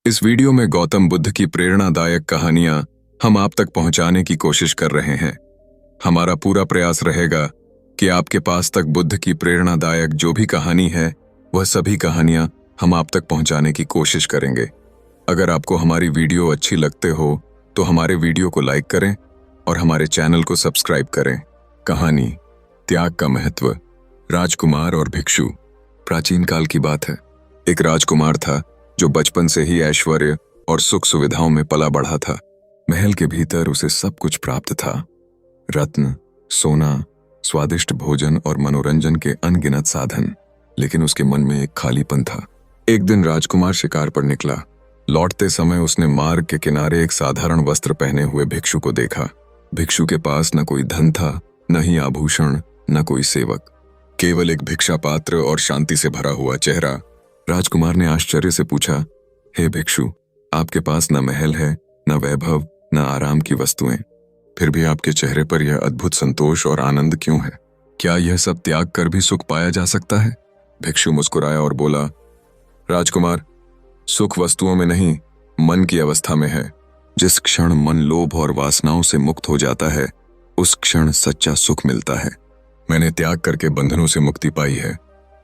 इस वीडियो में गौतम बुद्ध की प्रेरणादायक कहानियां हम आप तक पहुंचाने की कोशिश कर रहे हैं। हमारा पूरा प्रयास रहेगा कि आपके पास तक बुद्ध की प्रेरणादायक जो भी कहानी है वह सभी कहानियां हम आप तक पहुंचाने की कोशिश करेंगे। अगर आपको हमारी वीडियो अच्छी लगते हो तो हमारे वीडियो को लाइक करें और हमारे चैनल को सब्सक्राइब करें। कहानी त्याग का महत्व। राजकुमार और भिक्षु। प्राचीन काल की बात है। एक राजकुमार था जो बचपन से ही ऐश्वर्य और सुख सुविधाओं में पला बढ़ा था। महल के भीतर उसे सब कुछ प्राप्त था, रत्न, सोना, स्वादिष्ट भोजन और मनोरंजन के अनगिनत साधन। लेकिन उसके मन में एक खालीपन था। एक दिन राजकुमार शिकार पर निकला। लौटते समय उसने मार्ग के किनारे एक साधारण वस्त्र पहने हुए भिक्षु को देखा। भिक्षु के पास न कोई धन था, न ही आभूषण, न कोई सेवक, केवल एक भिक्षा पात्र और शांति से भरा हुआ चेहरा। राजकुमार ने आश्चर्य से पूछा, हे भिक्षु, आपके पास न महल है, न वैभव, न आराम की वस्तुएं, फिर भी आपके चेहरे पर यह अद्भुत संतोष और आनंद क्यों है? क्या यह सब त्याग कर भी सुख पाया जा सकता है? भिक्षु मुस्कुराया और बोला, राजकुमार, सुख वस्तुओं में नहीं, मन की अवस्था में है। जिस क्षण मन लोभ और वासनाओं से मुक्त हो जाता है, उस क्षण सच्चा सुख मिलता है। मैंने त्याग करके बंधनों से मुक्ति पाई है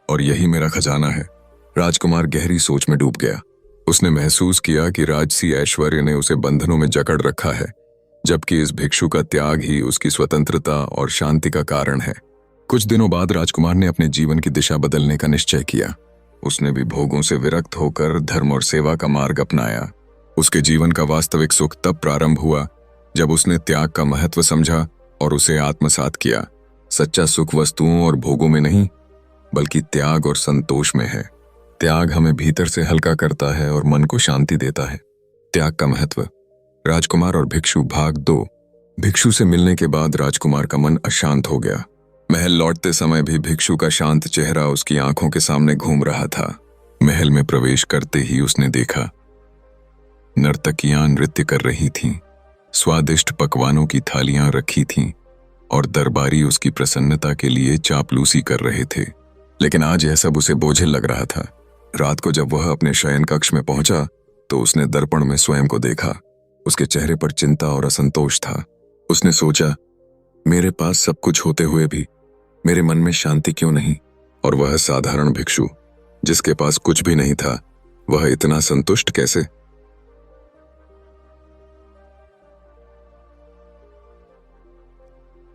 और यही मेरा खजाना है। राजकुमार गहरी सोच में डूब गया। उसने महसूस किया कि राजसी ऐश्वर्य ने उसे बंधनों में जकड़ रखा है, जबकि इस भिक्षु का त्याग ही उसकी स्वतंत्रता और शांति का कारण है। कुछ दिनों बाद राजकुमार ने अपने जीवन की दिशा बदलने का निश्चय किया। उसने भी भोगों से विरक्त होकर धर्म और सेवा का मार्ग अपनाया। उसके जीवन का वास्तविक सुख तब प्रारंभ हुआ जब उसने त्याग का महत्व समझा और उसे आत्मसात किया। सच्चा सुख वस्तुओं और भोगों में नहीं, बल्कि त्याग और संतोष में है। त्याग हमें भीतर से हल्का करता है और मन को शांति देता है। त्याग का महत्व। राजकुमार और भिक्षु भाग 2। भिक्षु से मिलने के बाद राजकुमार का मन अशांत हो गया। महल लौटते समय भी भिक्षु का शांत चेहरा उसकी आंखों के सामने घूम रहा था। महल में प्रवेश करते ही उसने देखा, नर्तकियां नृत्य कर रही थीं, स्वादिष्ट पकवानों की थालियां रखी थीं और दरबारी उसकी प्रसन्नता के लिए चापलूसी कर रहे थे। लेकिन आज यह सब उसे बोझिल लग रहा था। रात को जब वह अपने शयन कक्ष में पहुंचा तो उसने दर्पण में स्वयं को देखा। उसके चेहरे पर चिंता और असंतोष था। उसने सोचा, मेरे पास सब कुछ होते हुए भी मेरे मन में शांति क्यों नहीं? और वह साधारण भिक्षु जिसके पास कुछ भी नहीं था, वह इतना संतुष्ट कैसे?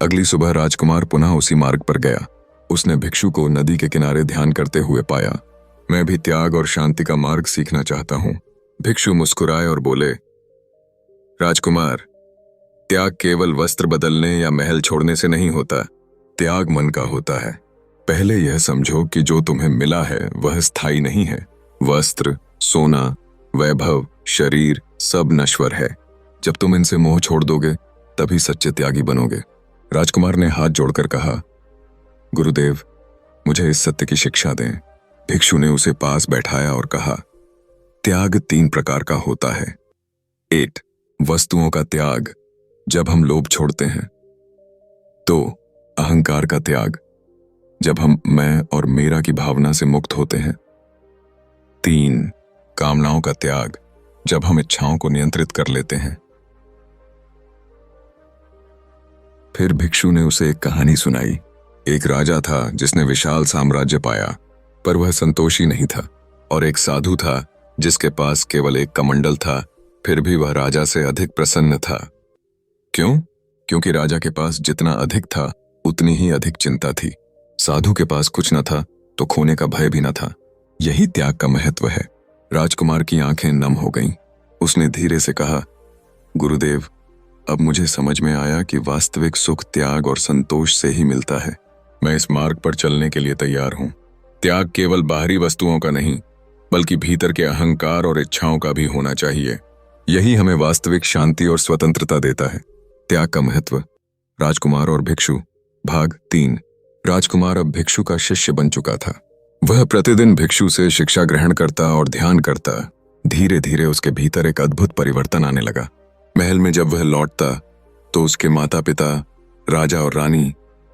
अगली सुबह राजकुमार पुनः उसी मार्ग पर गया। उसने भिक्षु को नदी के किनारे ध्यान करते हुए पाया। मैं भी त्याग और शांति का मार्ग सीखना चाहता हूं। भिक्षु मुस्कुराए और बोले, राजकुमार, त्याग केवल वस्त्र बदलने या महल छोड़ने से नहीं होता। त्याग मन का होता है। पहले यह समझो कि जो तुम्हें मिला है वह स्थायी नहीं है। वस्त्र, सोना, वैभव, शरीर सब नश्वर है। जब तुम इनसे मोह छोड़ दोगे तभी सच्चे त्यागी बनोगे। राजकुमार ने हाथ जोड़कर कहा, गुरुदेव, मुझे इस सत्य की शिक्षा दें। भिक्षु ने उसे पास बैठाया और कहा, त्याग 3 प्रकार का होता है। 1. वस्तुओं का त्याग, जब हम लोभ छोड़ते हैं। 2. अहंकार का त्याग, जब हम मैं और मेरा की भावना से मुक्त होते हैं। 3. कामनाओं का त्याग, जब हम इच्छाओं को नियंत्रित कर लेते हैं। फिर भिक्षु ने उसे एक कहानी सुनाई। एक राजा था जिसने विशाल साम्राज्य पाया, पर वह संतोषी नहीं था। और एक साधु था जिसके पास केवल एक कमंडल था, फिर भी वह राजा से अधिक प्रसन्न था। क्यों? क्योंकि राजा के पास जितना अधिक था उतनी ही अधिक चिंता थी। साधु के पास कुछ न था तो खोने का भय भी न था। यही त्याग का महत्व है। राजकुमार की आंखें नम हो गईं। उसने धीरे से कहा, गुरुदेव, अब मुझे समझ में आया कि वास्तविक सुख त्याग और संतोष से ही मिलता है। मैं इस मार्ग पर चलने के लिए तैयार हूं। त्याग केवल बाहरी वस्तुओं का नहीं, बल्कि भीतर के अहंकार और इच्छाओं का भी होना चाहिए। यही हमें वास्तविक शांति और स्वतंत्रता देता है। त्याग का महत्व। राजकुमार और भिक्षु भाग 3। राजकुमार अब भिक्षु का शिष्य बन चुका था। वह प्रतिदिन भिक्षु से शिक्षा ग्रहण करता और ध्यान करता। धीरे धीरे उसके भीतर एक अद्भुत परिवर्तन आने लगा। महल में जब वह लौटता तो उसके माता पिता, राजा और रानी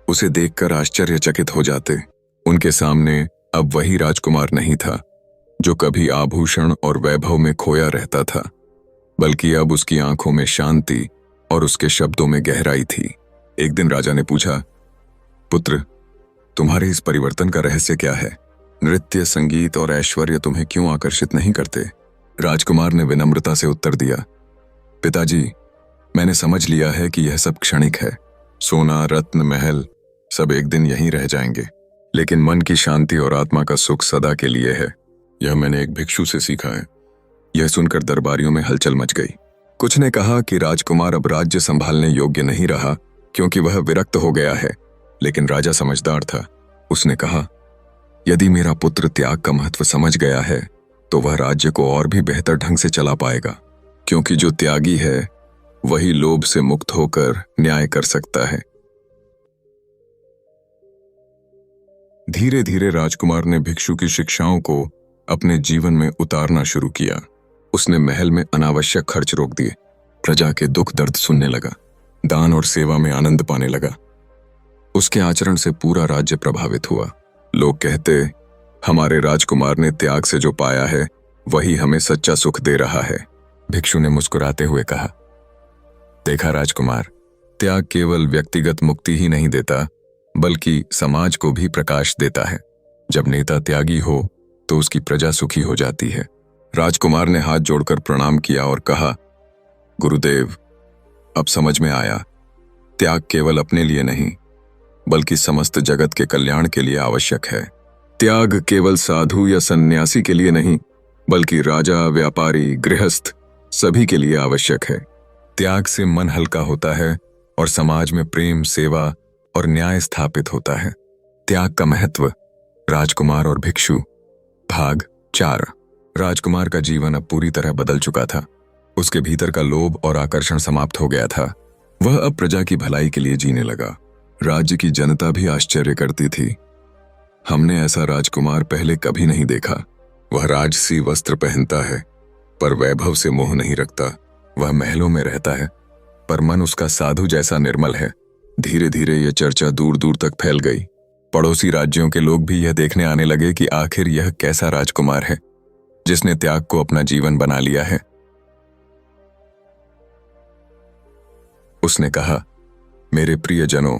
उसे देखकर आश्चर्यचकित हो जाते। उनके सामने अब वही राजकुमार नहीं था, जो कभी आभूषण और वैभव में खोया रहता था, बल्कि अब उसकी आंखों में शांति और उसके शब्दों में गहराई थी। एक दिन राजा ने पूछा, पुत्र, तुम्हारे इस परिवर्तन का रहस्य क्या है? नृत्य, संगीत और ऐश्वर्य तुम्हें क्यों आकर्षित नहीं करते? राजकुमार ने विनम्रता से उत्तर दिया, पिताजी, मैंने समझ लिया है कि यह सब क्षणिक है। सोना, रत्न, महल सब एक दिन यहीं रह जाएंगे, लेकिन मन की शांति और आत्मा का सुख सदा के लिए है। यह मैंने एक भिक्षु से सीखा है। यह सुनकर दरबारियों में हलचल मच गई। कुछ ने कहा कि राजकुमार अब राज्य संभालने योग्य नहीं रहा क्योंकि वह विरक्त हो गया है, लेकिन राजा समझदार था। उसने कहा, यदि मेरा पुत्र त्याग का महत्व समझ गया है तो वह राज्य को और भी बेहतर ढंग से चला पाएगा, क्योंकि जो त्यागी है वही लोभ से मुक्त होकर न्याय कर सकता है। धीरे धीरे राजकुमार ने भिक्षु की शिक्षाओं को अपने जीवन में उतारना शुरू किया। उसने महल में अनावश्यक खर्च रोक दिए, प्रजा के दुख दर्द सुनने लगा, दान और सेवा में आनंद पाने लगा। उसके आचरण से पूरा राज्य प्रभावित हुआ। लोग कहते, हमारे राजकुमार ने त्याग से जो पाया है वही हमें सच्चा सुख दे रहा है। भिक्षु ने मुस्कुराते हुए कहा, देखा राजकुमार, त्याग केवल व्यक्तिगत मुक्ति ही नहीं देता बल्कि समाज को भी प्रकाश देता है। जब नेता त्यागी हो तो उसकी प्रजा सुखी हो जाती है। राजकुमार ने हाथ जोड़कर प्रणाम किया और कहा, गुरुदेव, अब समझ में आया, त्याग केवल अपने लिए नहीं बल्कि समस्त जगत के कल्याण के लिए आवश्यक है। त्याग केवल साधु या सन्यासी के लिए नहीं बल्कि राजा, व्यापारी, गृहस्थ सभी के लिए आवश्यक है। त्याग से मन हल्का होता है और समाज में प्रेम, सेवा और न्याय स्थापित होता है। त्याग का महत्व, राजकुमार और भिक्षु, भाग 4। राजकुमार का जीवन अब पूरी तरह बदल चुका था। उसके भीतर का लोभ और आकर्षण समाप्त हो गया था। वह अब प्रजा की भलाई के लिए जीने लगा। राज्य की जनता भी आश्चर्य करती थी, हमने ऐसा राजकुमार पहले कभी नहीं देखा। वह राजसी वस्त्र पहनता है पर वैभव से मोह नहीं रखता। वह महलों में रहता है पर मन उसका साधु जैसा निर्मल है। धीरे धीरे यह चर्चा दूर दूर तक फैल गई। पड़ोसी राज्यों के लोग भी यह देखने आने लगे कि आखिर यह कैसा राजकुमार है जिसने त्याग को अपना जीवन बना लिया है। उसने कहा, मेरे प्रियजनों,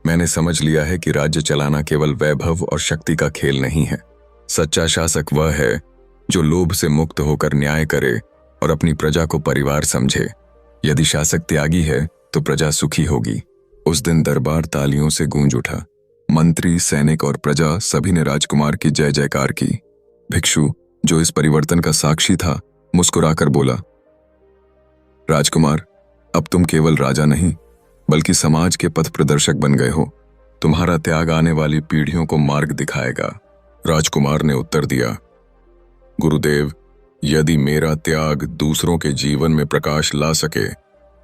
मैंने समझ लिया है कि राज्य चलाना केवल वैभव और शक्ति का खेल नहीं है। सच्चा शासक वह है जो लोभ से मुक्त होकर न्याय करे और अपनी प्रजा को परिवार समझे। यदि शासक त्यागी है तो प्रजा सुखी होगी। उस दिन दरबार तालियों से गूंज उठा। मंत्री, सैनिक और प्रजा सभी ने राजकुमार की जय जयकार की। भिक्षु, जो इस परिवर्तन का साक्षी था, मुस्कुराकर बोला, राजकुमार, अब तुम केवल राजा नहीं बल्कि समाज के पथ प्रदर्शक बन गए हो। तुम्हारा त्याग आने वाली पीढ़ियों को मार्ग दिखाएगा। राजकुमार ने उत्तर दिया, गुरुदेव, यदि मेरा त्याग दूसरों के जीवन में प्रकाश ला सके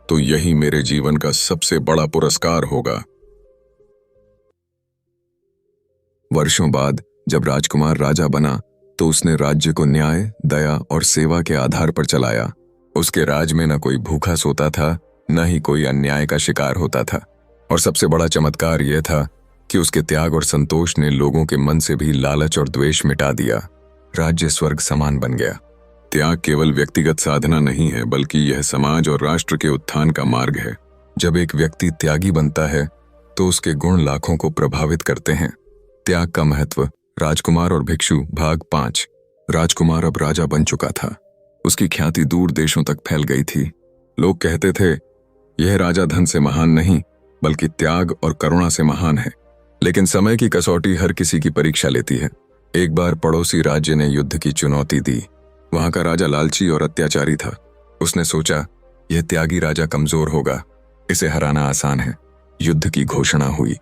तो यही मेरे जीवन का सबसे बड़ा पुरस्कार होगा। वर्षों बाद जब राजकुमार राजा बना तो उसने राज्य को न्याय, दया और सेवा के आधार पर चलाया। उसके राज में न कोई भूखा सोता था, न ही कोई अन्याय का शिकार होता था। और सबसे बड़ा चमत्कार यह था कि उसके त्याग और संतोष ने लोगों के मन से भी लालच और द्वेष मिटा दिया। राज्य स्वर्ग समान बन गया। त्याग केवल व्यक्तिगत साधना नहीं है बल्कि यह समाज और राष्ट्र के उत्थान का मार्ग है। जब एक व्यक्ति त्यागी बनता है तो उसके गुण लाखों को प्रभावित करते हैं। त्याग का महत्व, राजकुमार और भिक्षु, भाग 5। राजकुमार अब राजा बन चुका था। उसकी ख्याति दूर देशों तक फैल गई थी। लोग कहते थे, यह राजा धन से महान नहीं बल्कि त्याग और करुणा से महान है। लेकिन समय की कसौटी हर किसी की परीक्षा लेती है। एक बार पड़ोसी राज्य ने युद्ध की चुनौती दी। वहां का राजा लालची और अत्याचारी था। उसने सोचा, यह त्यागी राजा कमजोर होगा, इसे हराना आसान है। युद्ध की घोषणा हुई।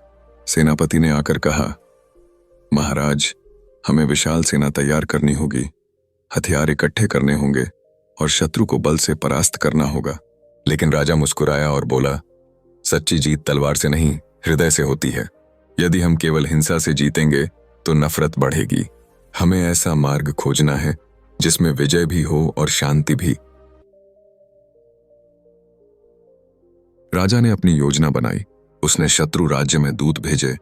सेनापति ने आकर कहा, महाराज, हमें विशाल सेना तैयार करनी होगी, हथियार इकट्ठे करने होंगे और शत्रु को बल से परास्त करना होगा। लेकिन राजा मुस्कुराया और बोला, सच्ची जीत तलवार से नहीं, हृदय से होती है। यदि हम केवल हिंसा से जीतेंगे तो नफरत बढ़ेगी। हमें ऐसा मार्ग खोजना है जिसमें विजय भी हो और शांति भी। राजा ने अपनी योजना बनाई। उसने शत्रु राज्य में दूत भेजे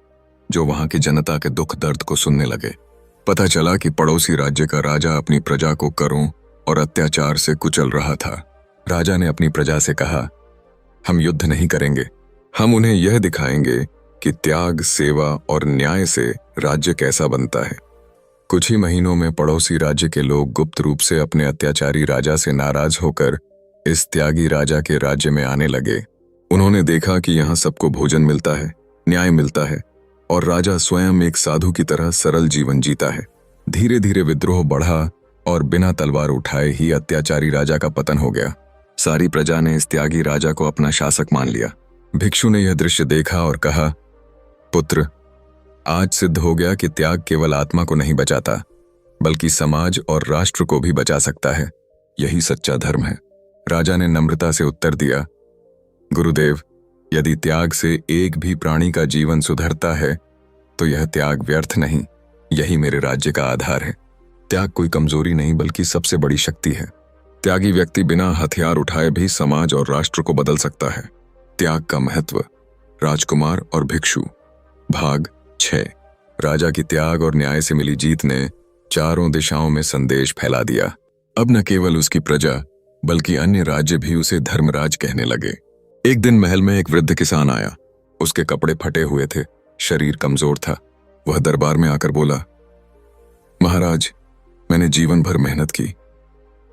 जो वहां की जनता के दुख दर्द को सुनने लगे। पता चला कि पड़ोसी राज्य का राजा अपनी प्रजा को करों और अत्याचार से कुचल रहा था। राजा ने अपनी प्रजा से कहा, हम युद्ध नहीं करेंगे, हम उन्हें यह दिखाएंगे कि त्याग, सेवा और न्याय से राज्य कैसा बनता है। कुछ ही महीनों में पड़ोसी राज्य के लोग गुप्त रूप से अपने अत्याचारी राजा से नाराज होकर इस त्यागी राजा के राज्य में आने लगे। उन्होंने देखा कि यहाँ सबको भोजन मिलता है, न्याय मिलता है और राजा स्वयं एक साधु की तरह सरल जीवन जीता है। धीरे धीरे विद्रोह बढ़ा और बिना तलवार उठाए ही अत्याचारी राजा का पतन हो गया। सारी प्रजा ने इस त्यागी राजा को अपना शासक मान लिया। भिक्षु ने यह दृश्य देखा और कहा, पुत्र, आज सिद्ध हो गया कि त्याग केवल आत्मा को नहीं बचाता, बल्कि समाज और राष्ट्र को भी बचा सकता है। यही सच्चा धर्म है। राजा ने नम्रता से उत्तर दिया, गुरुदेव, यदि त्याग से एक भी प्राणी का जीवन सुधरता है तो यह त्याग व्यर्थ नहीं। यही मेरे राज्य का आधार है। त्याग कोई कमजोरी नहीं बल्कि सबसे बड़ी शक्ति है। त्यागी व्यक्ति बिना हथियार उठाए भी समाज और राष्ट्र को बदल सकता है। त्याग का महत्व। राजकुमार और भिक्षु, भाग 6। राजा की त्याग और न्याय से मिली जीत ने चारों दिशाओं में संदेश फैला दिया। अब न केवल उसकी प्रजा बल्कि अन्य राज्य भी उसे धर्मराज कहने लगे। एक दिन महल में एक वृद्ध किसान आया। उसके कपड़े फटे हुए थे, शरीर कमजोर था। वह दरबार में आकर बोला, महाराज, मैंने जीवन भर मेहनत की,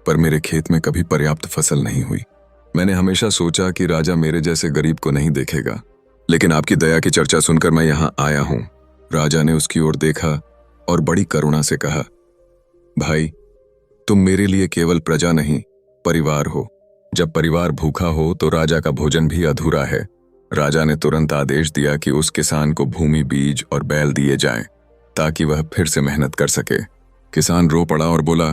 पर मेरे खेत में कभी पर्याप्त फसल नहीं हुई। मैंने हमेशा सोचा कि राजा मेरे जैसे गरीब को नहीं देखेगा, लेकिन आपकी दया की चर्चा सुनकर मैं यहां आया हूं। राजा ने उसकी ओर देखा और बड़ी करुणा से कहा, भाई, तुम मेरे लिए केवल प्रजा नहीं, परिवार हो। जब परिवार भूखा हो तो राजा का भोजन भी अधूरा है। राजा ने तुरंत आदेश दिया कि उस किसान को भूमि, बीज और बैल दिए जाएं, ताकि वह फिर से मेहनत कर सके। किसान रो पड़ा और बोला,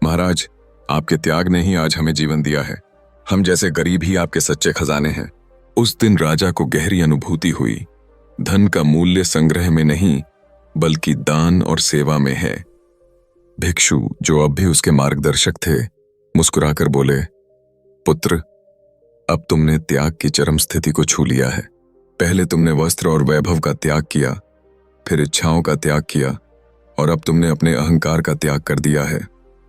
महाराज, आपके त्याग ने ही आज हमें जीवन दिया है। हम जैसे गरीब ही आपके सच्चे खजाने हैं। उस दिन राजा को गहरी अनुभूति हुई, धन का मूल्य संग्रह में नहीं बल्कि दान और सेवा में है। भिक्षु, जो अब भी उसके मार्गदर्शक थे, मुस्कुराकर बोले, पुत्र, अब तुमने त्याग की चरम स्थिति को छू लिया है। पहले तुमने वस्त्र और वैभव का त्याग किया, फिर इच्छाओं का त्याग किया और अब तुमने अपने अहंकार का त्याग कर दिया है।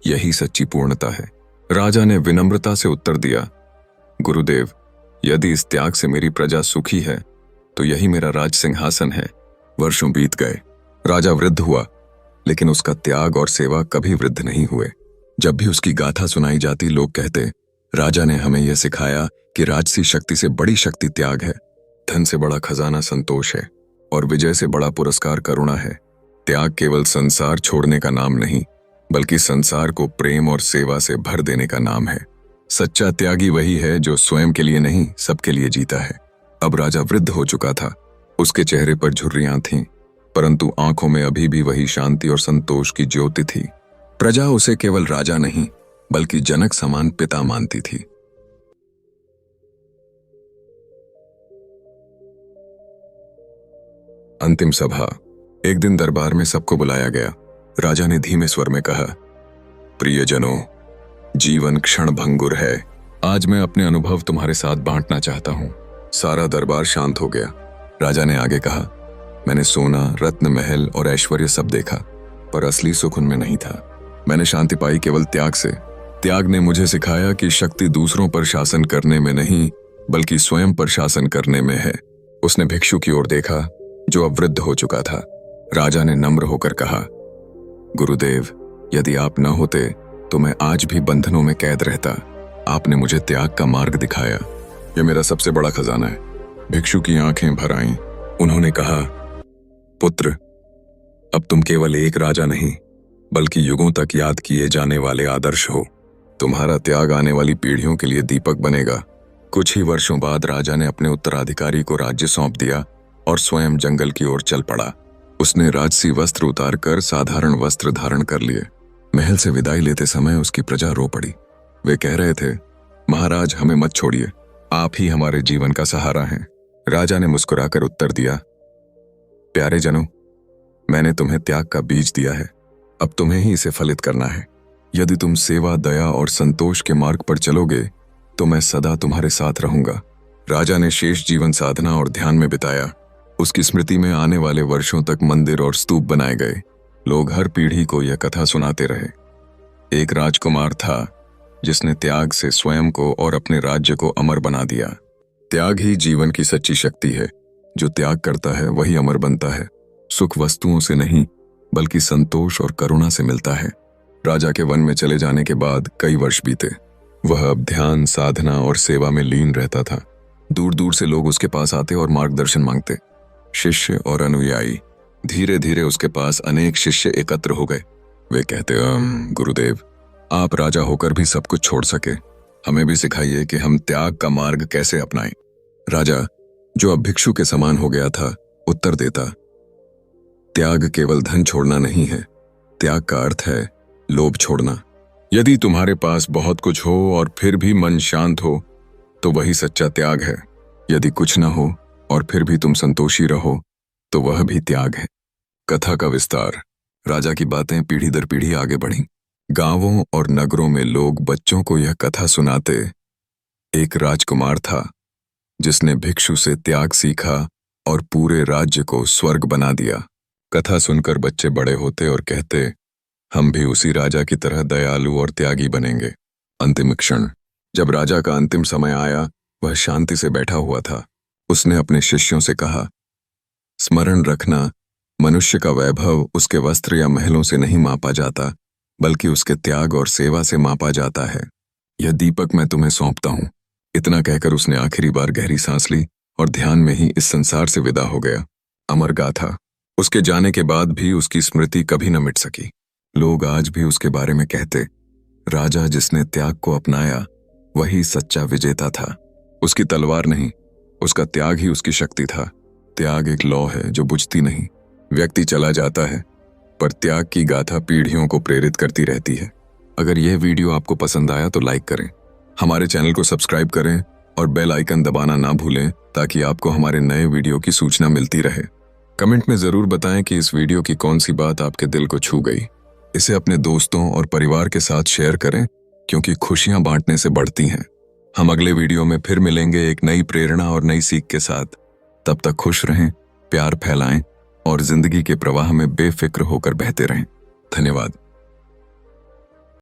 यही सच्ची पूर्णता है। राजा ने विनम्रता से उत्तर दिया, गुरुदेव, यदि इस त्याग से मेरी प्रजा सुखी है तो यही मेरा राज सिंहासन है। वर्षों बीत गए, राजा वृद्ध हुआ, लेकिन उसका त्याग और सेवा कभी वृद्ध नहीं हुए। जब भी उसकी गाथा सुनाई जाती, लोग कहते, राजा ने हमें यह सिखाया कि राजसी शक्ति से बड़ी शक्ति त्याग है, धन से बड़ा खजाना संतोष है और विजय से बड़ा पुरस्कार करुणा है। त्याग केवल संसार छोड़ने का नाम नहीं, बल्कि संसार को प्रेम और सेवा से भर देने का नाम है। सच्चा त्यागी वही है जो स्वयं के लिए नहीं, सबके लिए जीता है। अब राजा वृद्ध हो चुका था। उसके चेहरे पर झुर्रियां थीं, परंतु आंखों में अभी भी वही शांति और संतोष की ज्योति थी। प्रजा उसे केवल राजा नहीं बल्कि जनक समान पिता मानती थी। अंतिम सभा। एक दिन दरबार में सबको बुलाया गया। राजा ने धीमे स्वर में कहा, प्रियजनों, जीवन क्षण भंगुर है। आज मैं अपने अनुभव तुम्हारे साथ बांटना चाहता हूं। सारा दरबार शांत हो गया। राजा ने आगे कहा, मैंने सोना, रत्न, महल और ऐश्वर्य सब देखा, पर असली सुख उनमें नहीं था। मैंने शांति पाई केवल त्याग से। त्याग ने मुझे सिखाया कि शक्ति दूसरों पर शासन करने में नहीं बल्कि स्वयं पर शासन करने में है। उसने भिक्षु की ओर देखा जो अब वृद्ध हो चुका था। राजा ने नम्र होकर कहा, गुरुदेव, यदि आप न होते तो मैं आज भी बंधनों में कैद रहता। आपने मुझे त्याग का मार्ग दिखाया। यह मेरा सबसे बड़ा खजाना है। भिक्षु की आंखें भर आईं। उन्होंने कहा, पुत्र, अब तुम केवल एक राजा नहीं बल्कि युगों तक याद किए जाने वाले आदर्श हो। तुम्हारा त्याग आने वाली पीढ़ियों के लिए दीपक बनेगा। कुछ ही वर्षों बाद राजा ने अपने उत्तराधिकारी को राज्य सौंप दिया और स्वयं जंगल की ओर चल पड़ा। उसने राजसी वस्त्र उतारकर साधारण वस्त्र धारण कर लिए। महल से विदाई लेते समय उसकी प्रजा रो पड़ी। वे कह रहे थे, महाराज, हमें मत छोड़िए, आप ही हमारे जीवन का सहारा हैं। राजा ने मुस्कुराकर उत्तर दिया, प्यारे जनों, मैंने तुम्हें त्याग का बीज दिया है, अब तुम्हें ही इसे फलित करना है। यदि तुम सेवा, दया और संतोष के मार्ग पर चलोगे तो मैं सदा तुम्हारे साथ रहूंगा। राजा ने शेष जीवन साधना और ध्यान में बिताया। उसकी स्मृति में आने वाले वर्षों तक मंदिर और स्तूप बनाए गए। लोग हर पीढ़ी को यह कथा सुनाते रहे। एक राजकुमार था जिसने त्याग से स्वयं को और अपने राज्य को अमर बना दिया। त्याग ही जीवन की सच्ची शक्ति है। जो त्याग करता है वही अमर बनता है। सुख वस्तुओं से नहीं बल्कि संतोष और करुणा से मिलता है। राजा के वन में चले जाने के बाद कई वर्ष बीते। वह अब ध्यान, साधना और सेवा में लीन रहता था। दूर दूर से लोग उसके पास आते और मार्गदर्शन मांगते। शिष्य और अनुयायी, धीरे धीरे उसके पास अनेक शिष्य एकत्र हो गए। वे कहते, गुरुदेव, आप राजा होकर भी सब कुछ छोड़ सके, हमें भी सिखाइए कि हम त्याग का मार्ग कैसे अपनाएं। राजा, जो अब भिक्षु के समान हो गया था, उत्तर देता, त्याग केवल धन छोड़ना नहीं है, त्याग का अर्थ है लोभ छोड़ना। यदि तुम्हारे पास बहुत कुछ हो और फिर भी मन शांत हो तो वही सच्चा त्याग है। यदि कुछ न हो और फिर भी तुम संतोषी रहो तो वह भी त्याग है। कथा का विस्तार। राजा की बातें पीढ़ी दर पीढ़ी आगे बढ़ीं। गांवों और नगरों में लोग बच्चों को यह कथा सुनाते। एक राजकुमार था जिसने भिक्षु से त्याग सीखा और पूरे राज्य को स्वर्ग बना दिया। कथा सुनकर बच्चे बड़े होते और कहते, हम भी उसी राजा की तरह दयालु और त्यागी बनेंगे। अंतिम क्षण। जब राजा का अंतिम समय आया, वह शांति से बैठा हुआ था। उसने अपने शिष्यों से कहा, स्मरण रखना, मनुष्य का वैभव उसके वस्त्र या महलों से नहीं मापा जाता, बल्कि उसके त्याग और सेवा से मापा जाता है। यह दीपक मैं तुम्हें सौंपता हूं। इतना कहकर उसने आखिरी बार गहरी सांस ली और ध्यान में ही इस संसार से विदा हो गया। अमर गाथा। उसके जाने के बाद भी उसकी स्मृति कभी न मिट सकी। लोग आज भी उसके बारे में कहते, राजा जिसने त्याग को अपनाया वही सच्चा विजेता था। उसकी तलवार नहीं, उसका त्याग ही उसकी शक्ति था। त्याग एक लौ है जो बुझती नहीं। व्यक्ति चला जाता है पर त्याग की गाथा पीढ़ियों को प्रेरित करती रहती है। अगर यह वीडियो आपको पसंद आया तो लाइक करें, हमारे चैनल को सब्सक्राइब करें और बेल आइकन दबाना ना भूलें ताकि आपको हमारे नए वीडियो की सूचना मिलती रहे। कमेंट में जरूर बताएं कि इस वीडियो की कौन सी बात आपके दिल को छू गई। इसे अपने दोस्तों और परिवार के साथ शेयर करें क्योंकि खुशियां बांटने से बढ़ती हैं। हम अगले वीडियो में फिर मिलेंगे एक नई प्रेरणा और नई सीख के साथ। तब तक खुश रहें, प्यार फैलाएं और जिंदगी के प्रवाह में बेफिक्र होकर बहते रहें। धन्यवाद।